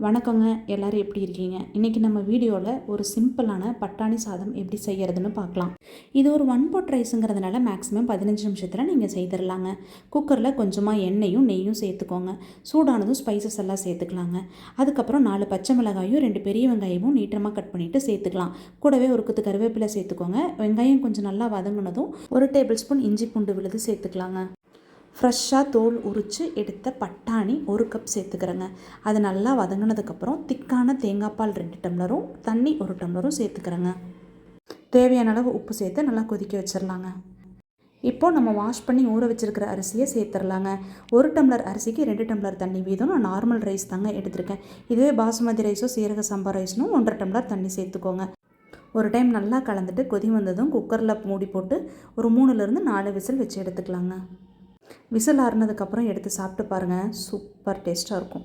வணக்கங்க. எல்லோரும் எப்படி இருக்கீங்க? இன்றைக்கி நம்ம வீடியோவில் ஒரு சிம்பிளான பட்டாணி சாதம் எப்படி செய்கிறதுன்னு பார்க்கலாம். இது ஒரு ஒன் பாட் ரைஸுங்கிறதுனால மேக்ஸிமம் 15 நிமிஷத்தில் நீங்கள் செய்திடலாங்க. குக்கரில் கொஞ்சமாக எண்ணெயும் நெய்யும் சேர்த்துக்கோங்க. சூடானதும் ஸ்பைசஸ் எல்லாம் சேர்த்துக்கலாங்க. அதுக்கப்புறம் 4 பச்சை மிளகாயும் 2 பெரிய வெங்காயமும் நீட்டமாக கட் பண்ணிவிட்டு சேர்த்துக்கலாம். கூடவே ஒரு கொத்து கருவேப்பிலை சேர்த்துக்கோங்க. வெங்காயம் கொஞ்சம் நல்லா வதங்கினதும் 1 டேபிள் ஸ்பூன் இஞ்சி பூண்டு விழுது சேர்த்துக்கலாங்க. ஃப்ரெஷ்ஷாக தோல் உரித்து எடுத்த பட்டாணி 1 கப் சேர்த்துக்கிறேங்க. அது நல்லா வதங்கினதுக்கப்புறம் திக்கான தேங்காய் பால் 2 டம்ளரும் தண்ணி 1 டம்ளரும் சேர்த்துக்கிறேங்க. தேவையான அளவு உப்பு சேர்த்து நல்லா கொதிக்க வச்சிடலாங்க. இப்போது நம்ம வாஷ் பண்ணி ஊற வச்சுருக்கிற அரிசியை சேர்த்துடலாங்க. 1 டம்ளர் அரிசிக்கு 2 டம்ளர் தண்ணி வீதம். நான் நார்மல் ரைஸ் தாங்க எடுத்திருக்கேன். இதுவே பாசுமதி ரைஸோ சீரக சம்பா ரைஸ்னும் 1.5 டம்ளர் தண்ணி சேர்த்துக்கோங்க. ஒரு டைம் நல்லா கலந்துட்டு கொதி வந்ததும் குக்கரில் மூடி போட்டு ஒரு 3லேருந்து 4 விசில் வச்சு எடுத்துக்கலாங்க. விசில் ஆறுனதுக்கப்புறம் எடுத்து சாப்பிட்டு பாருங்கள். சூப்பர் டேஸ்ட்டாக இருக்கும்.